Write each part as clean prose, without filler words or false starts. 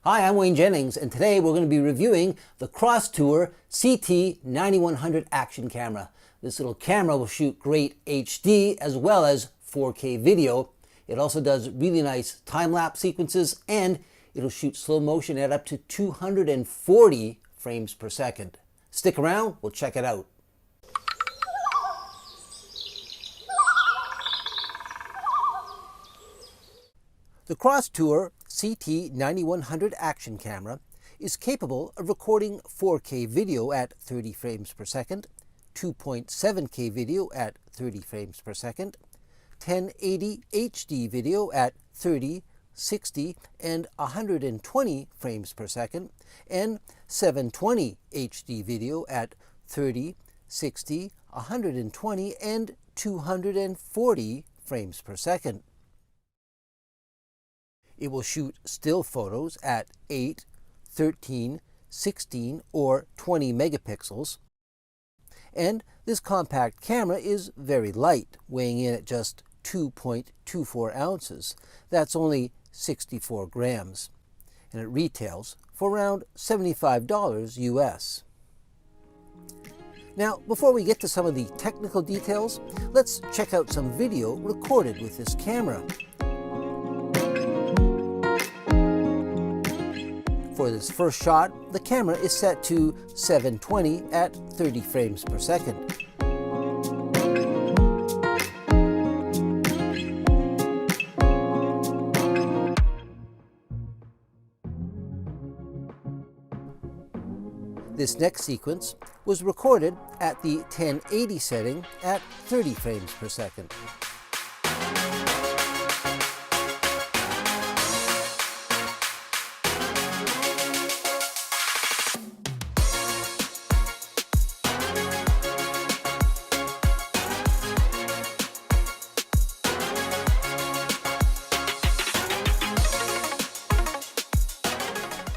Hi, I'm Wayne Jennings, and today we're going to be reviewing the Crosstour CT9100 Action Camera. This little camera will shoot great HD as well as 4K video. It also does really nice time-lapse sequences, and it'll shoot slow motion at up to 240 frames per second. Stick around, we'll check it out. The Crosstour CT9100 Action Camera is capable of recording 4K video at 30 frames per second, 2.7K video at 30 frames per second, 1080 HD video at 30, 60, and 120 frames per second, and 720 HD video at 30, 60, 120, and 240 frames per second. It will shoot still photos at 8, 13, 16, or 20 megapixels. And this compact camera is very light, weighing in at just 2.24 ounces. That's only 64 grams. And it retails for around $75 US. Now, before we get to some of the technical details, let's check out some video recorded with this camera. For this first shot, the camera is set to 720 at 30 frames per second. This next sequence was recorded at the 1080 setting at 30 frames per second.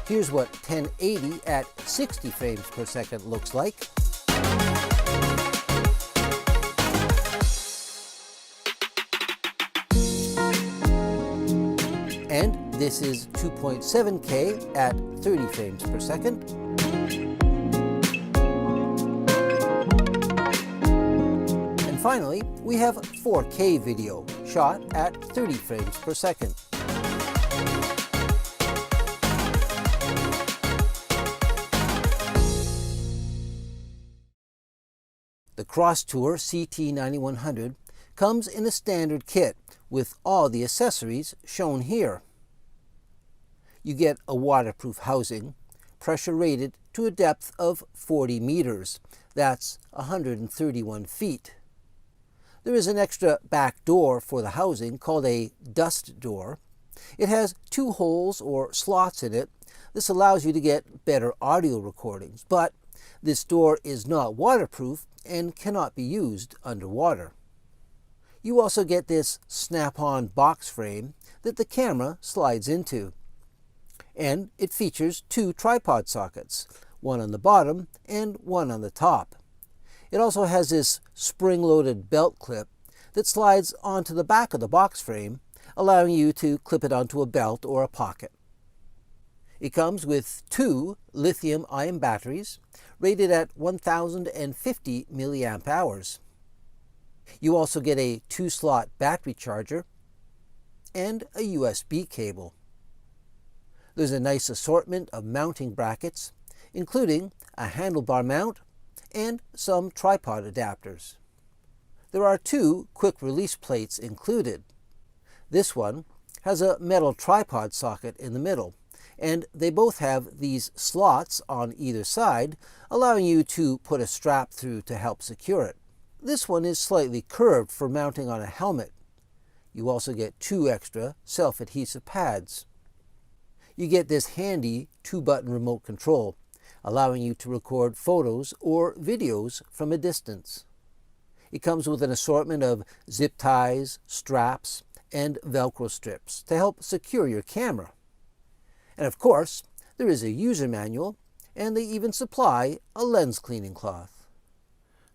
Here's what 1080 at 60 frames per second looks like. And this is 2.7K at 30 frames per second. And finally, we have 4K video shot at 30 frames per second. The Crosstour CT9100 comes in a standard kit with all the accessories shown here. You get a waterproof housing, pressure rated to a depth of 40 meters. That's 131 feet. There is an extra back door for the housing called a dust door. It has 2 holes or slots in it. This allows you to get better audio recordings, but this door is not waterproof and cannot be used underwater. You also get this snap-on box frame that the camera slides into. And it features 2 tripod sockets, one on the bottom and one on the top. It also has this spring-loaded belt clip that slides onto the back of the box frame, allowing you to clip it onto a belt or a pocket. It comes with 2 lithium-ion batteries rated at 1050 milliamp hours. You also get a 2-slot battery charger and a USB cable. There's a nice assortment of mounting brackets, including a handlebar mount and some tripod adapters. There are 2 quick-release plates included. This one has a metal tripod socket in the middle, and they both have these slots on either side, allowing you to put a strap through to help secure it. This one is slightly curved for mounting on a helmet. You also get 2 extra self-adhesive pads. You get this handy 2-button remote control, allowing you to record photos or videos from a distance. It comes with an assortment of zip ties, straps, and Velcro strips to help secure your camera. And of course, there is a user manual, and they even supply a lens cleaning cloth.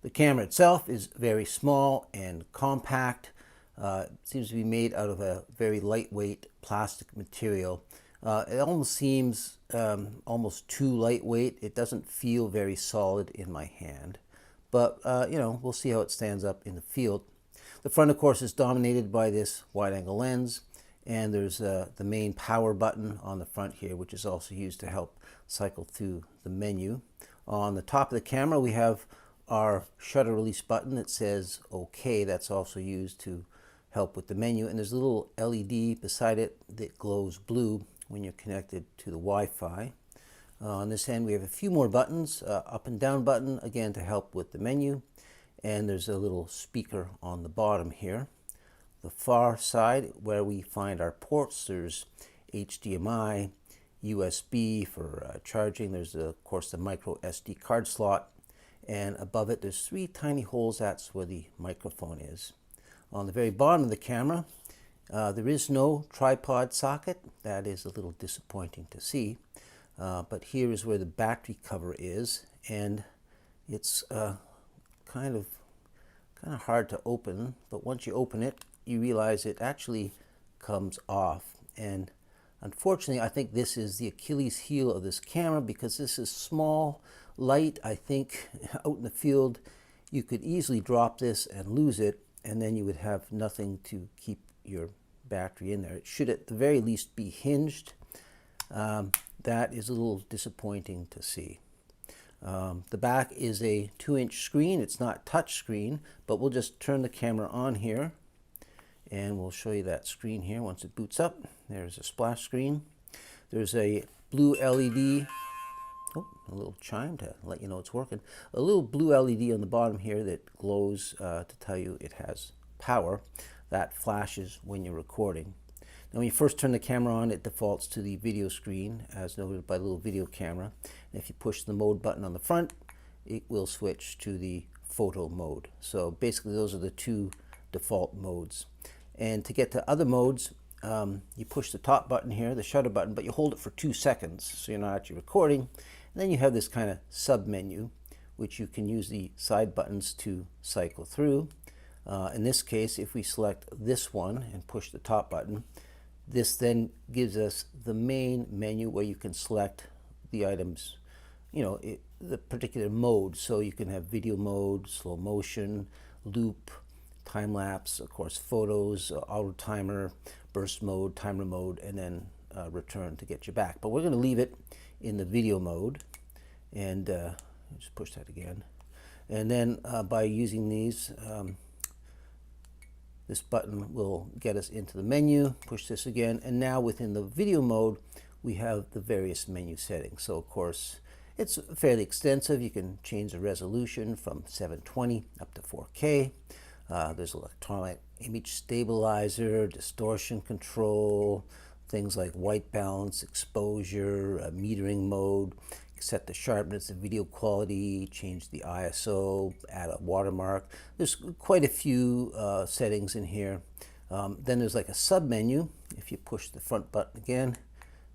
The camera itself is very small and compact. It seems to be made out of a very lightweight plastic material. It almost seems almost too lightweight. It doesn't feel very solid in my hand, but you know, we'll see how it stands up in the field. The front, of course, is dominated by this wide-angle lens, and there's the main power button on the front here, which is also used to help cycle through the menu. On the top of the camera, we have our shutter release button that says OK. That's also used to help with the menu, and there's a little LED beside it that glows blue when you're connected to the Wi-Fi. On this end, we have a few more buttons, up and down button, again to help with the menu, and there's a little speaker on the bottom here. The far side, where we find our ports, there's HDMI, USB for charging. There's, of course, the micro SD card slot, and above it there's 3 tiny holes. That's where the microphone is. On the very bottom of the camera, there is no tripod socket. That is a little disappointing to see, but here is where the battery cover is, and it's kind of hard to open, but once you open it, you realize it actually comes off. And unfortunately, I think this is the Achilles heel of this camera, because this is small, light. I think out in the field you could easily drop this and lose it, and then you would have nothing to keep your battery in there. It should at the very least be hinged. That is a little disappointing to see. The back is a 2-inch screen. It's not touch screen, but we'll just turn the camera on here and we'll show you that screen here once it boots up. There's a splash screen. There's a blue LED. Oh, a little chime to let you know it's working. A little blue LED on the bottom here that glows to tell you it has power. That flashes when you're recording. Now, when you first turn the camera on, it defaults to the video screen, as noted by the little video camera. And if you push the mode button on the front, it will switch to the photo mode. So basically, those are the 2 default modes. And to get to other modes, you push the top button here, the shutter button, but you hold it for 2 seconds, so you're not actually recording. And then you have this kind of sub menu, which you can use the side buttons to cycle through. In this case, if we select this one and push the top button, this then gives us the main menu where you can select the items, you know, the particular mode. So you can have video mode, slow motion, loop, time-lapse, of course, photos, auto timer, burst mode, timer mode, and then return to get you back. But we're going to leave it in the video mode, and just push that again. And then by using these, this button will get us into the menu. Push this again, and now within the video mode, we have the various menu settings. So of course, it's fairly extensive. You can change the resolution from 720 up to 4K. There's electronic image stabilizer, distortion control, things like white balance, exposure, metering mode, set the sharpness, the video quality, change the ISO, add a watermark. There's quite a few settings in here. Then there's like a sub menu. If you push the front button again,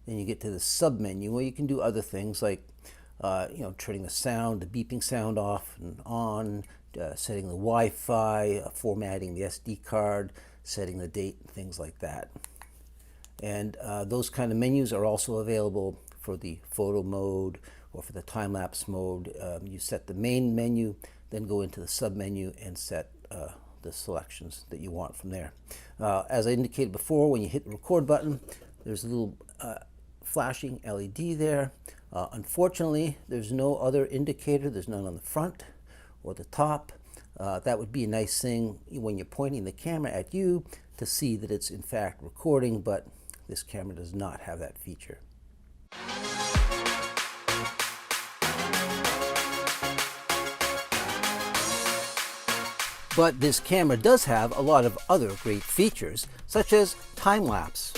then you get to the sub menu where you can do other things like you know, turning the sound, the beeping sound off and on, setting the Wi-Fi, formatting the SD card, setting the date, and things like that. And those kind of menus are also available for the photo mode or for the time-lapse mode. You set the main menu, then go into the sub-menu and set the selections that you want from there. As I indicated before, when you hit the record button, there's a little flashing LED there. Unfortunately, there's no other indicator. There's none on the front or the top. That would be a nice thing when you're pointing the camera at you to see that it's in fact recording, but this camera does not have that feature. But this camera does have a lot of other great features, such as time-lapse.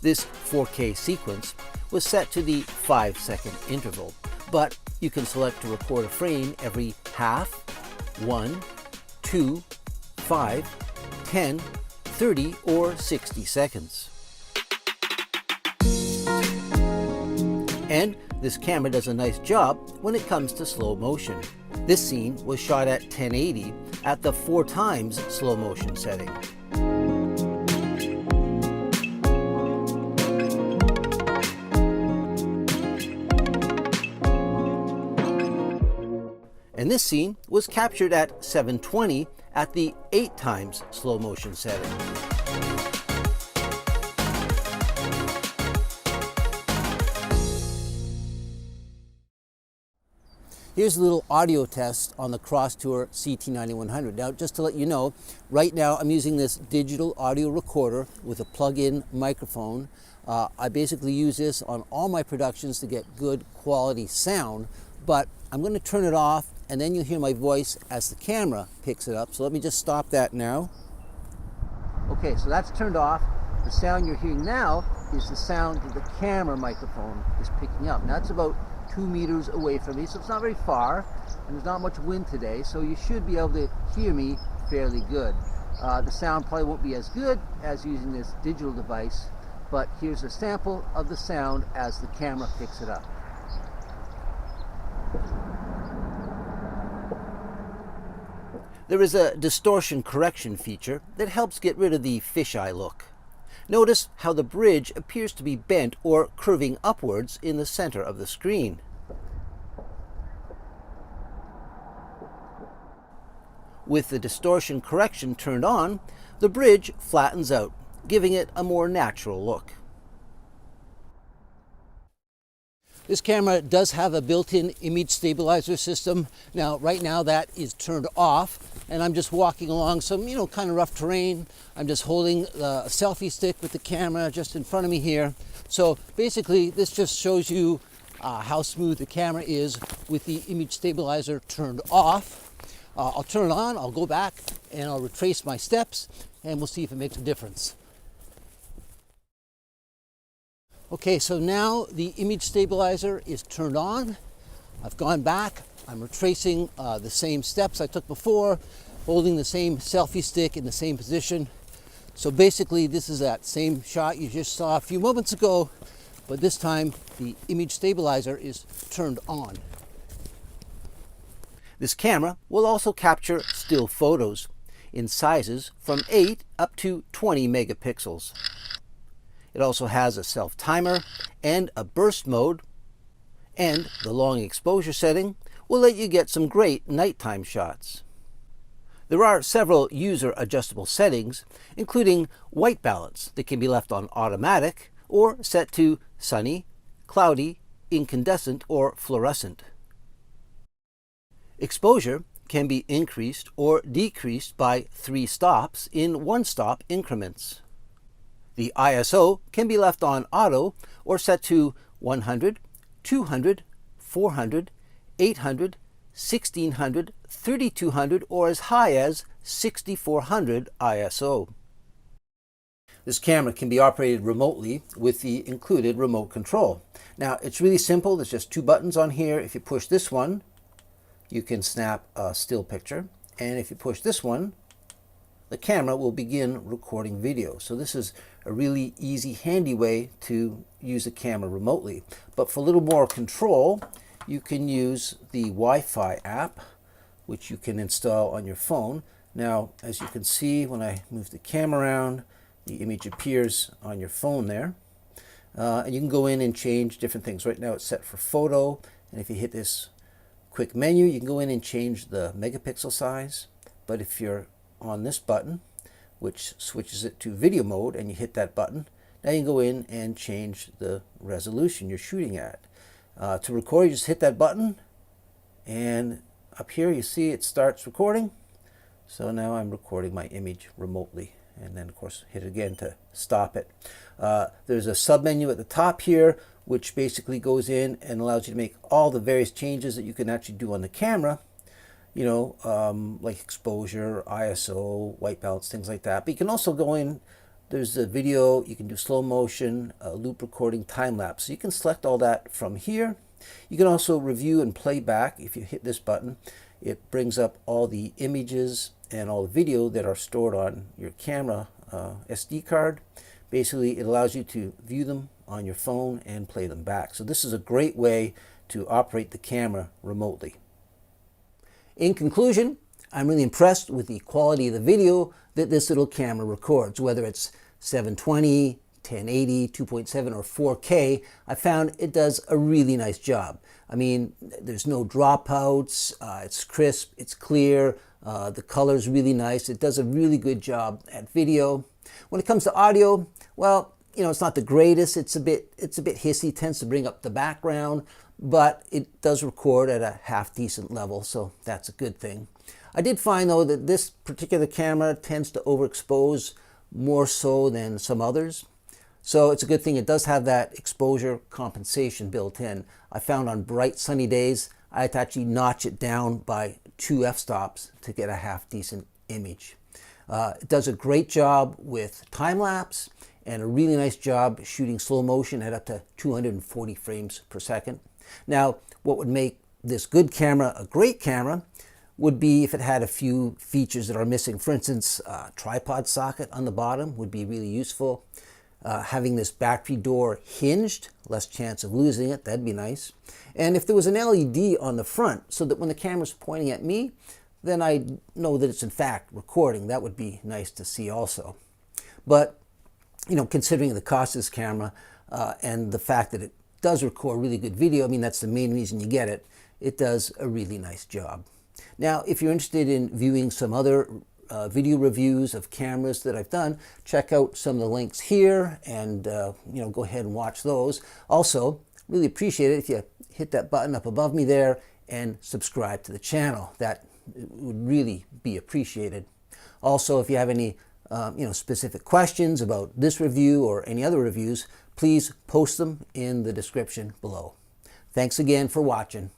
This 4K sequence was set to the 5-second interval, but you can select to record a frame every half, 1, 2, 5, 10, 30, or 60 seconds. And this camera does a nice job when it comes to slow motion. This scene was shot at 1080 at the 4x slow motion setting. And this scene was captured at 720 at the 8x slow motion setting. Here's a little audio test on the Crosstour CT9100. Now, just to let you know, right now I'm using this digital audio recorder with a plug-in microphone. I basically use this on all my productions to get good quality sound, but I'm going to turn it off and then you'll hear my voice as the camera picks it up. So let me just stop that now. Okay, so that's turned off. The sound you're hearing now is the sound that the camera microphone is picking up. Now, that's about 2 meters away from me, so it's not very far, and there's not much wind today, so you should be able to hear me fairly good. The sound probably won't be as good as using this digital device, but here's a sample of the sound as the camera picks it up. There is a distortion correction feature that helps get rid of the fisheye look. Notice how the bridge appears to be bent or curving upwards in the center of the screen. With the distortion correction turned on, the bridge flattens out, giving it a more natural look. This camera does have a built-in image stabilizer system. Now, right now that is turned off, and I'm just walking along some, kind of rough terrain. I'm just holding a selfie stick with the camera just in front of me here. So basically, this just shows you how smooth the camera is with the image stabilizer turned off. I'll turn it on, I'll go back, and I'll retrace my steps, and we'll see if it makes a difference. Okay, so now the image stabilizer is turned on. I've gone back. I'm retracing the same steps I took before, holding the same selfie stick in the same position. So basically, this is that same shot you just saw a few moments ago, but this time the image stabilizer is turned on. This camera will also capture still photos in sizes from 8 up to 20 megapixels. It also has a self-timer and a burst mode, and the long exposure setting will let you get some great nighttime shots. There are several user adjustable settings, including white balance that can be left on automatic or set to sunny, cloudy, incandescent, or fluorescent. Exposure can be increased or decreased by 3 stops in 1-stop increments. The ISO can be left on auto or set to 100, 200, 400, 800, 1600, 3200, or as high as 6400 ISO. This camera can be operated remotely with the included remote control. Now, it's really simple. There's just 2 buttons on here. If you push this one, you can snap a still picture. And if you push this one, the camera will begin recording video. So this is a really easy, handy way to use the camera remotely. But for a little more control, you can use the Wi-Fi app, which you can install on your phone. Now, as you can see, when I move the camera around, the image appears on your phone there. And you can go in and change different things. Right now it's set for photo, and if you hit this quick menu, you can go in and change the megapixel size. But if you're on this button, which switches it to video mode, and you hit that button, now you can go in and change the resolution you're shooting at. To record, you just hit that button, and up here you see it starts recording. So now I'm recording my image remotely, and then of course hit it again to stop it. There's a submenu at the top here, which basically goes in and allows you to make all the various changes that you can actually do on the camera. Like exposure, ISO, white balance, things like that. But you can also go in, there's a video, you can do slow motion, loop recording, time-lapse. So you can select all that from here. You can also review and play back. If you hit this button, it brings up all the images and all the video that are stored on your camera SD card. Basically, it allows you to view them on your phone and play them back. So this is a great way to operate the camera remotely. In conclusion, I'm really impressed with the quality of the video that this little camera records, whether it's 720, 1080, 2.7, or 4K, I found it does a really nice job. I mean, there's no dropouts, it's crisp, it's clear, the color's really nice. It does a really good job at video. When it comes to audio, well, you know, it's not the greatest. It's a bit hissy, tends to bring up the background, but it does record at a half decent level, so that's a good thing. I did find though that this particular camera tends to overexpose more so than some others. So it's a good thing it does have that exposure compensation built in. I found on bright sunny days, I had to actually notch it down by 2 f-stops to get a half decent image. It does a great job with time-lapse and a really nice job shooting slow motion at up to 240 frames per second. Now, what would make this good camera a great camera would be if it had a few features that are missing. For instance, tripod socket on the bottom would be really useful. Having this battery door hinged, less chance of losing it, that'd be nice. And if there was an LED on the front so that when the camera's pointing at me, then I know that it's in fact recording. That would be nice to see also. But, you know, considering the cost of this camera and the fact that it does record really good video, I mean, that's the main reason you get it, it does a really nice job. Now, if you're interested in viewing some other video reviews of cameras that I've done, check out some of the links here and you know, go ahead and watch those. Also, really appreciate it if you hit that button up above me there and subscribe to the channel. That would really be appreciated. Also, if you have any you know, specific questions about this review or any other reviews, please post them in the description below. Thanks again for watching.